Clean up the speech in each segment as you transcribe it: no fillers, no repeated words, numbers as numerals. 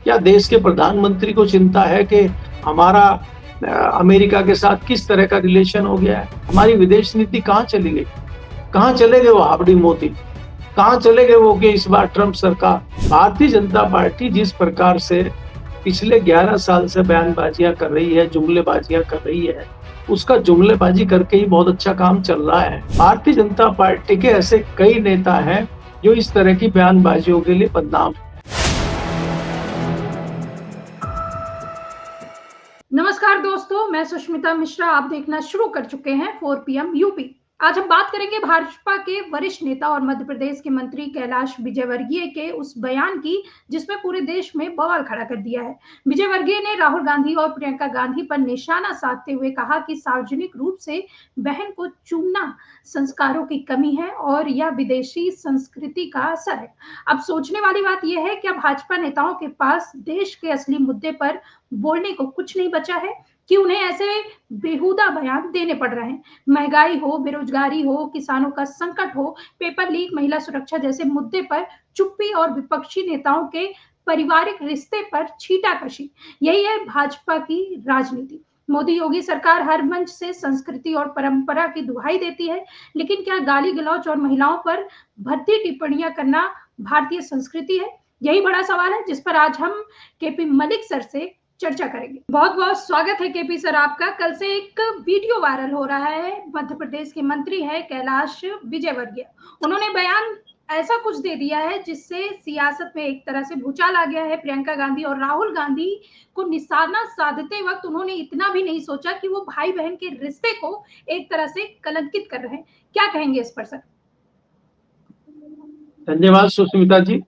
क्या देश के प्रधानमंत्री को चिंता है कि हमारा अमेरिका के साथ किस तरह का रिलेशन हो गया है? हमारी विदेश नीति कहाँ चली गई? कहाँ चले गए वो हावड़ी मोदी? कहाँ चले गए वो कि इस बार ट्रंप सरकार? भारतीय जनता पार्टी जिस प्रकार से पिछले 11 साल से बयानबाजियां कर रही है, जुमलेबाजियां कर रही है, उसका जुमलेबाजी करके ही बहुत अच्छा काम चल रहा है। भारतीय जनता पार्टी के ऐसे कई नेता हैं जो इस तरह की बयानबाजियों के लिए बदनाम। नमस्कार दोस्तों, मैं सुष्मिता मिश्रा। आप देखना शुरू कर चुके हैं 4 PM यूपी। आज हम बात करेंगे भाजपा के वरिष्ठ नेता और मध्य प्रदेश के मंत्री कैलाश विजयवर्गीय के उस बयान की जिसमें पूरे देश में बवाल खड़ा कर दिया है। विजयवर्गीय ने राहुल गांधी और प्रियंका गांधी पर निशाना साधते हुए कहा कि सार्वजनिक रूप से बहन को चूमना संस्कारों की कमी है और यह विदेशी संस्कृति का असर है। अब सोचने वाली बात यह है, क्या भाजपा नेताओं के पास देश के असली मुद्दे पर बोलने को कुछ नहीं बचा है कि उन्हें ऐसे बेहुदा बयान देने पड़ रहे हैं? महंगाई हो, बेरोजगारी हो, किसानों का संकट हो, पेपर लीक, महिला सुरक्षा जैसे मुद्दे पर चुप्पी और विपक्षी नेताओं के पारिवारिक रिश्ते पर छींटाकशी, यही है भाजपा की राजनीति। मोदी योगी सरकार हर मंच से संस्कृति और परंपरा की दुहाई देती है, लेकिन क्या गाली गलौज और महिलाओं पर भद्दी टिप्पणियां करना भारतीय संस्कृति है? यही बड़ा सवाल है जिस पर आज हम केपी मलिक सर से चर्चा करेंगे। बहुत बहुत स्वागत है केपी सर आपका। कल से एक वीडियो वायरल हो रहा है, मध्य प्रदेश के मंत्री है कैलाश विजयवर्गीय। उन्होंने बयान ऐसा कुछ दे दिया है जिससे सियासत में एक तरह से भूचाल आ गया है। प्रियंका गांधी और राहुल गांधी को निशाना साधते वक्त उन्होंने इतना भी नहीं सोचा कि वो भाई बहन के रिश्ते को एक तरह से कलंकित कर रहे हैं। क्या कहेंगे इस पर सर? धन्यवाद सुष्मिता जी।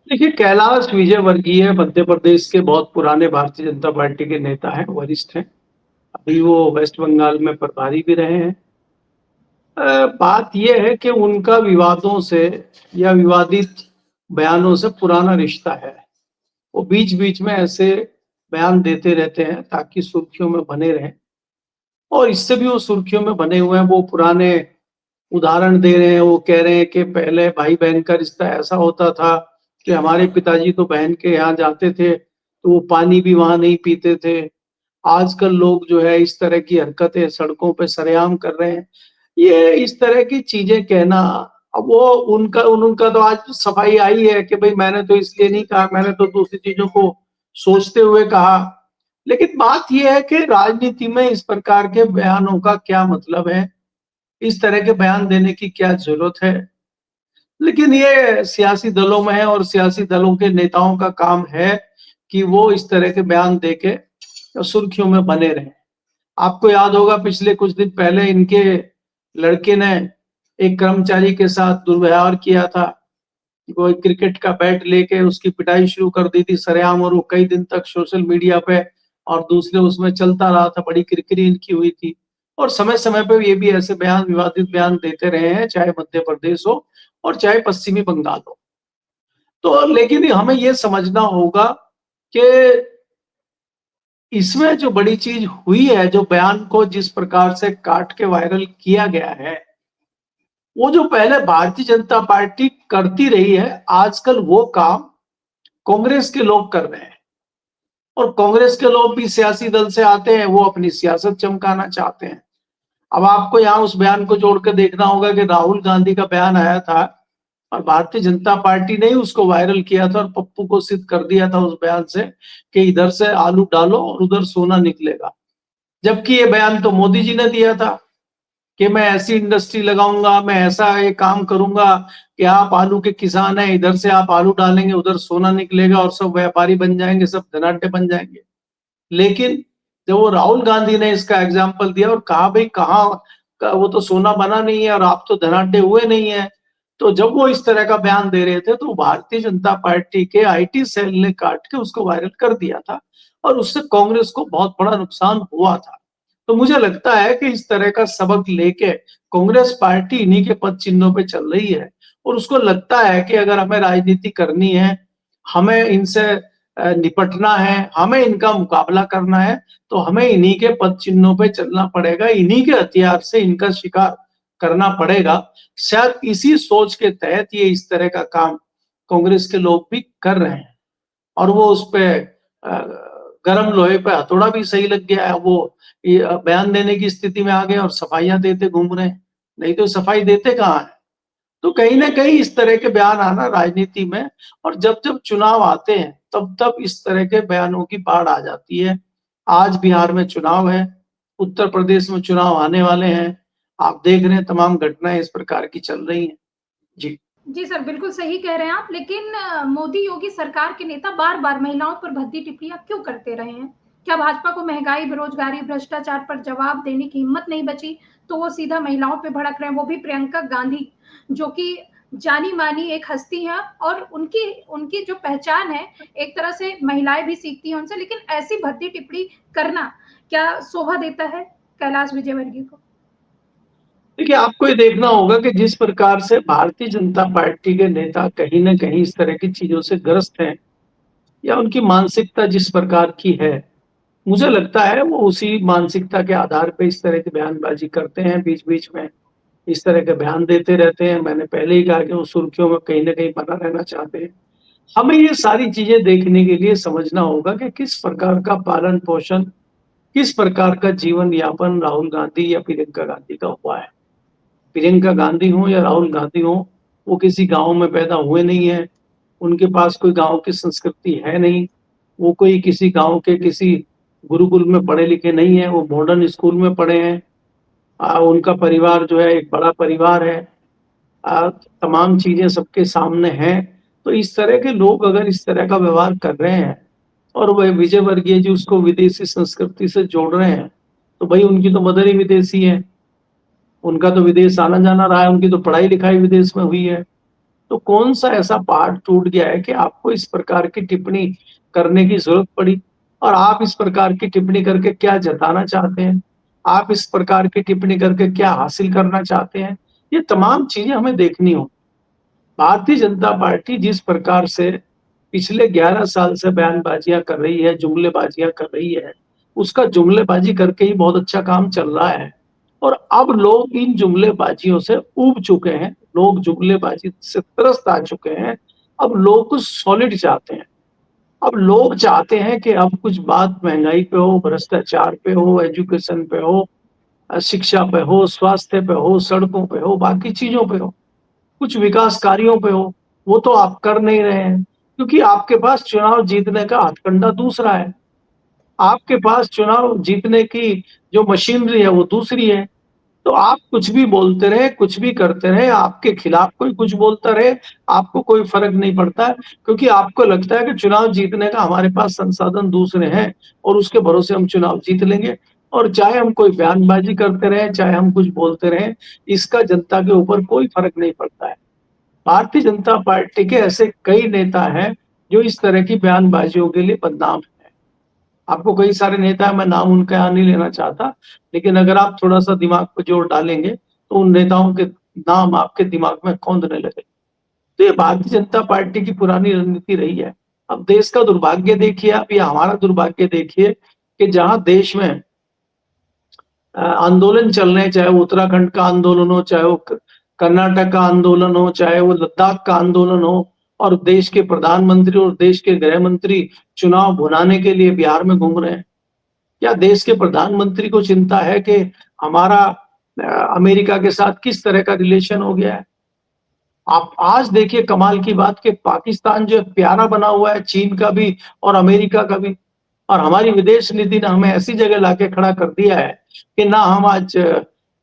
देखिए, कैलाश विजयवर्गीय मध्य प्रदेश के बहुत पुराने भारतीय जनता पार्टी के नेता हैं, वरिष्ठ हैं। अभी वो वेस्ट बंगाल में प्रभारी भी रहे हैं। बात यह है कि उनका विवादों से या विवादित बयानों से पुराना रिश्ता है। वो बीच बीच में ऐसे बयान देते रहते हैं ताकि सुर्खियों में बने रहें, और इससे भी वो सुर्खियों में बने हुए हैं। वो पुराने उदाहरण दे रहे हैं। वो कह रहे हैं कि पहले भाई बहन का रिश्ता ऐसा होता था कि हमारे पिताजी तो बहन के यहाँ जाते थे तो वो पानी भी वहां नहीं पीते थे। आजकल लोग जो है इस तरह की हरकतें सड़कों पे सरेआम कर रहे हैं। ये इस तरह की चीजें कहना, अब वो उनका तो आज सफाई आई है कि भाई मैंने तो इसलिए नहीं कहा, मैंने तो दूसरी चीजों को सोचते हुए कहा। लेकिन बात यह है कि राजनीति में इस प्रकार के बयानों का क्या मतलब है, इस तरह के बयान देने की क्या जरूरत है। लेकिन ये सियासी दलों में है और सियासी दलों के नेताओं का काम है कि वो इस तरह के बयान देके सुर्खियों में बने रहे। आपको याद होगा पिछले कुछ दिन पहले इनके लड़के ने एक कर्मचारी के साथ दुर्व्यवहार किया था। वो क्रिकेट का बैट लेके उसकी पिटाई शुरू कर दी थी सरेआम, और वो कई दिन तक सोशल मीडिया पे और दूसरे उसमें चलता रहा था। बड़ी किरकिरी इनकी हुई थी, और समय समय पे ये भी ऐसे बयान, विवादित बयान देते रहे हैं, चाहे मध्य प्रदेश हो और चाहे पश्चिमी बंगाल हो। तो लेकिन हमें ये समझना होगा कि इसमें जो बड़ी चीज हुई है, जो बयान को जिस प्रकार से काट के वायरल किया गया है, वो जो पहले भारतीय जनता पार्टी करती रही है, आजकल वो काम कांग्रेस के लोग कर रहे हैं। और कांग्रेस के लोग भी सियासी दल से आते हैं, वो अपनी सियासत चमकाना चाहते हैं। अब आपको यहाँ उस बयान को जोड़ के देखना होगा कि राहुल गांधी का बयान आया था और भारतीय जनता पार्टी ने ही उसको वायरल किया था और पप्पू को सिद्ध कर दिया था उस बयान से कि इधर से आलू डालो और उधर सोना निकलेगा। जबकि ये बयान तो मोदी जी ने दिया था कि मैं ऐसी इंडस्ट्री लगाऊंगा, मैं ऐसा ये काम करूंगा कि आप आलू के किसान हैं, इधर से आप आलू डालेंगे उधर सोना निकलेगा और सब व्यापारी बन जाएंगे, सब धनाढ्य बन जाएंगे। लेकिन जब वो राहुल गांधी ने इसका एग्जाम्पल दिया और कहा भाई कहाँ, वो तो सोना बना नहीं है और आप तो धनाढ्य हुए नहीं है, तो जब वो इस तरह का बयान दे रहे थे तो भारतीय जनता पार्टी के आईटी सेल ने काट के उसको वायरल कर दिया था, और उससे कांग्रेस को बहुत बड़ा नुकसान हुआ था। तो मुझे लगता है कि इस तरह का सबक लेके कांग्रेस पार्टी इन्हीं के पद चिन्हों पे चल रही है, और उसको लगता है कि अगर हमें राजनीति करनी है, हमें इनसे निपटना है, हमें इनका मुकाबला करना है, तो हमें इन्हीं के पद चिन्हों पे चलना पड़ेगा, इन्हीं के हथियार से इनका शिकार करना पड़ेगा। शायद इसी सोच के तहत ये इस तरह का काम कांग्रेस के लोग भी कर रहे हैं। और वो उस पे गर्म लोहे पे हथौड़ा भी सही लग गया है। वो बयान देने की स्थिति में आ गए और सफाइयां देते घूम रहे हैं, नहीं तो सफाई देते कहाँ है। तो कहीं ना कहीं इस तरह के बयान आना राजनीति में, और जब जब चुनाव आते हैं तब तब इस तरह के बयानों की बाढ़ आ जाती है। आज बिहार में चुनाव है, उत्तर प्रदेश में चुनाव आने वाले हैं, आप देख रहे हैं तमाम घटनाएं इस प्रकार की चल रही हैं। जी जी सर, बिल्कुल सही कह रहे हैं आप। लेकिन मोदी योगी सरकार के नेता बार-बार महिलाओं पर भद्दी टिप्पणियाँ क्यों करते रहे हैं? क्या भाजपा को महँगाई, बेरोज़गारी, भ्रष्टाचार पर जवाब देने की हिम्मत नहीं बची, तो वो सीधा महिलाओं पे भड़क रहे हैं, वो भी प्रियंका गांधी, जो कि जानी-मानी एक हस्ती हैं और उनकी उनकी जो पहचान है, एक तरह से महिलाएँ भी सीखती हैं उनसे, लेकिन ऐसी भद्दी टिप्पणी करना क्या शोभा देता है कैलाश विजयवर्गीय को? देखिए, आपको ये देखना होगा कि जिस प्रकार से भारतीय जनता पार्टी के नेता कहीं न कहीं इस तरह की चीज़ों से ग्रस्त हैं, या उनकी मानसिकता जिस प्रकार की है, मुझे लगता है वो उसी मानसिकता के आधार पे इस तरह की बयानबाज़ी करते हैं, बीच-बीच में इस तरह के बयान देते रहते हैं। मैंने पहले ही कहा कि वो सुर्खियों में कहीं न कहीं बना रहना चाहते हैं। हमें ये सारी चीज़ें देखने के लिए समझना होगा कि किस प्रकार का पालन-पोषण, किस प्रकार का जीवन-यापन राहुल गांधी या प्रियंका गांधी का हुआ है। प्रियंका गांधी हो या राहुल गांधी हो, वो किसी गाँव में पैदा हुए नहीं हैं, उनके पास कोई गाँव की संस्कृति है नहीं, वो कोई किसी गाँव के किसी गुरुकुल में पढ़े लिखे नहीं हैं, वो मॉडर्न स्कूल में पढ़े हैं। उनका परिवार जो है एक बड़ा परिवार है। तमाम चीज़ें सबके सामने हैं, तो इस तरह के लोग अगर इस तरह का व्यवहार कर रहे हैं और वह विजय वर्गीय जी उसको विदेशी संस्कृति से जोड़ रहे हैं, तो भई उनकी तो मदर ही विदेशी है। उनका तो विदेश आना-जाना रहा है, उनकी तो पढ़ाई-लिखाई विदेश में हुई है। तो कौन-सा ऐसा पहाड़ टूट गया है कि आपको इस प्रकार की टिप्पणी करने की ज़रूरत पड़ी? और आप इस प्रकार की टिप्पणी करके क्या जताना चाहते हैं? आप इस प्रकार की टिप्पणी करके क्या हासिल करना चाहते हैं? ये तमाम चीज़ें हमें देखनी होंगी। भारतीय जनता पार्टी जिस प्रकार से पिछले 11 साल से बयानबाजियाँ कर रही है, जुमलेबाजियाँ कर रही है, उसका जुमलेबाजी करके ही बहुत अच्छा काम चल रहा है। और अब लोग इन जुमलेबाजियों से ऊब चुके हैं, लोग जुमलेबाजी से त्रस्त आ चुके हैं। अब लोग कुछ सॉलिड चाहते हैं। अब लोग चाहते हैं कि अब कुछ बात महँगाई पे हो, भ्रष्टाचार पे हो, एजुकेशन पे हो, शिक्षा पे हो, स्वास्थ्य पे हो, सड़कों पे हो, बाकी चीज़ों पे हो। कुछ विकास कार्यों पे हो, वो तो आप कर नहीं रहे हैं, क्योंकि आपके पास चुनाव जीतने का हथकंडा दूसरा है। आपके पास चुनाव जीतने की जो मशीनरी है वो दूसरी है। तो आप कुछ भी बोलते रहे, कुछ भी करते रहे, आपके खिलाफ कोई कुछ बोलता रहे, आपको कोई फ़र्क नहीं पड़ता है, क्योंकि आपको लगता है कि चुनाव जीतने का हमारे पास संसाधन दूसरे हैं और उसके भरोसे हम चुनाव जीत लेंगे। और चाहे हम कोई बयानबाज़ी करते रहें, चाहे हम कुछ बोलते रहें, इसका जनता के ऊपर कोई फ़र्क नहीं पड़ता है। भारतीय जनता पार्टी के ऐसे कई नेता हैं जो इस तरह की बयानबाजियों के लिए बदनाम हैं। आपको कई सारे नेता हैं, मैं नाम उनका यहाँ नहीं लेना चाहता, लेकिन अगर आप थोड़ा-सा दिमाग पे जोर डालेंगे, तो उन नेताओं के नाम आपके दिमाग में कौंधने लगेंगे। तो ये भारतीय जनता पार्टी की पुरानी रणनीति रही है। अब देश का दुर्भाग्य देखिए आप, या हमारा दुर्भाग्य देखिए कि जहाँ देश में आंदोलन चल रहे हैं, चाहे वो उत्तराखंड का आंदोलन हो, चाहे वो कर्नाटक का आंदोलन हो, चाहे वो लद्दाख का आंदोलन हो, और देश के प्रधानमंत्री और देश के गृह मंत्री चुनाव भुनाने के लिए बिहार में घूम रहे हैं। क्या देश के प्रधानमंत्री को चिंता है कि हमारा अमेरिका के साथ किस तरह का रिलेशन हो गया है? आप आज देखिए कमाल की बात कि पाकिस्तान जो है प्यारा बना हुआ है चीन का भी और अमेरिका का भी। और हमारी विदेश नीति ने हमें ऐसी जगह लाके खड़ा कर दिया है कि ना हम आज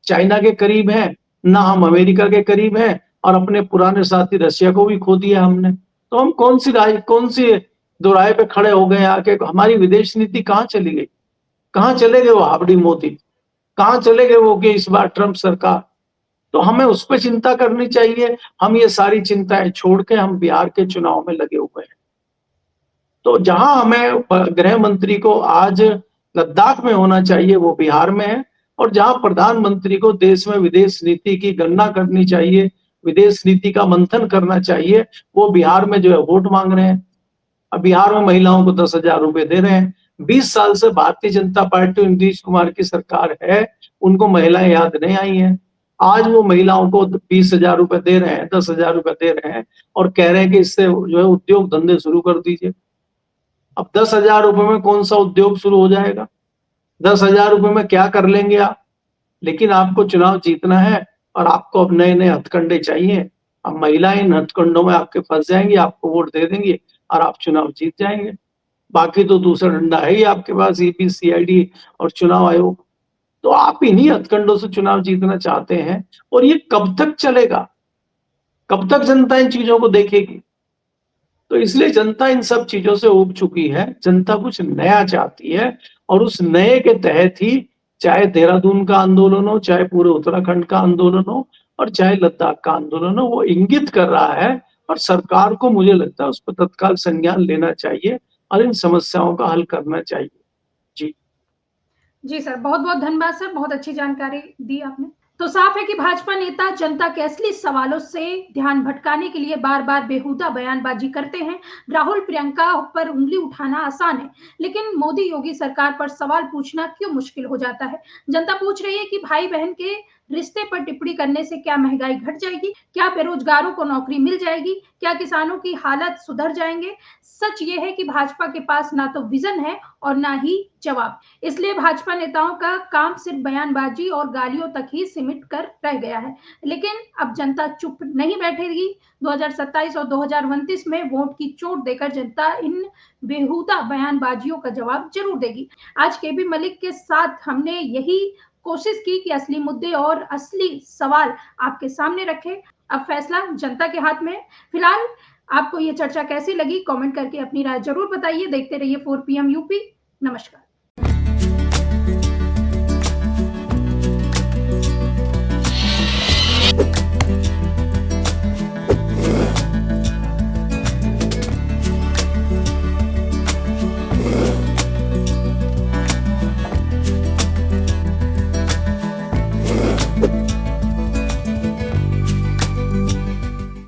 चाइना के करीब हैं, ना हम अमेरिका के करीब हैं, और अपने पुराने साथी रशिया को भी खो दिया हमने। तो हम कौन सी दोराहे पे खड़े हो गए आके, हमारी विदेश नीति कहाँ चली गई? कहाँ चले गए वो हावड़ी मोदी? कहाँ चले गए वो कि इस बार ट्रंप सरकार? तो हमें उस पे चिंता करनी चाहिए। हम ये सारी चिंताएँ छोड़ के हम बिहार के चुनाव में लगे हुए हैं। तो जहाँ हमें गृह मंत्री को आज लद्दाख में होना चाहिए वो बिहार में है, और जहाँ प्रधानमंत्री को देश में विदेश नीति की गणना करनी चाहिए, विदेश नीति का मंथन करना चाहिए, वो बिहार में जो है वोट माँग रहे हैं। अब बिहार में महिलाओं को 10,000 रुपए दे रहे हैं। 20 साल से भारतीय जनता पार्टी और नीतीश कुमार की सरकार है, उनको महिलाएं याद नहीं आई हैं। आज वो महिलाओं को 20,000 रुपए दे रहे हैं, 10,000 रुपए दे रहे हैं और कह रहे हैं कि इससे जो है उद्योग धंधे शुरू कर दीजिए। अब 10,000 रुपए में कौन सा उद्योग शुरू हो जाएगा? 10,000 रुपए में क्या कर लेंगे आप? लेकिन आपको चुनाव जीतना है और आपको अब नए-नए हथकंडे चाहिए। अब महिलाएं इन हथकंडों में आपके फंस जाएंगी, आपको वोट दे देंगी और आप चुनाव जीत जाएंगे। बाकी तो दूसरा डंडा है ही आपके पास, ईडी, सीआईडी और चुनाव आयोग। तो आप इन्हीं हथकंडों से चुनाव जीतना चाहते हैं और ये कब तक चलेगा? कब तक जनता इन चीजों को देखेगी? तो इसलिए जनता इन सब चीजों से ऊब चुकी है। जनता कुछ नया चाहती है और उस नए के तहत ही चाहे देहरादून का आंदोलन हो, चाहे पूरे उत्तराखंड का आंदोलन हो और चाहे लद्दाख का आंदोलन हो, वो इंगित कर रहा है और सरकार को मुझे लगता है उस पर तत्काल संज्ञान लेना चाहिए और इन समस्याओं का हल करना चाहिए। जी। जी सर, बहुत-बहुत धन्यवाद सर, बहुत अच्छी जानकारी दी आपने। तो साफ है कि भाजपा नेता जनता के असली सवालों से ध्यान भटकाने के लिए बार-बार बेहुदा बयानबाजी करते हैं। राहुल प्रियंका पर उंगली उठाना आसान है, लेकिन मोदी योगी सरकार पर सवाल पूछना क्यों मुश्किल हो जाता है? जनता पूछ रही है कि भाई-बहन के रिश्ते पर टिप्पणी करने से क्या महंगाई घट जाएगी? क्या बेरोजगारों को नौकरी मिल जाएगी? क्या किसानों की हालत सुधर जाएंगे? सच ये है कि भाजपा के पास ना तो विजन है और ना ही जवाब। इसलिए भाजपा नेताओं का काम सिर्फ बयानबाजी और गालियों तक ही सिमट कर रह गया है। लेकिन अब जनता चुप नहीं बैठेगी। 2027 और 2029 में वोट की चोट देकर जनता इन बेहुदा बयानबाजियों का जवाब जरूर देगी। आज केबी मलिक के साथ हमने यही कोशिश की कि असली मुद्दे और असली सवाल आपके सामने रखे। अब फैसला जनता के हाथ में है। फिलहाल आपको ये चर्चा कैसी लगी? कमेंट करके अपनी राय जरूर बताइए। देखते रहिए 4 PM यूपी। नमस्कार।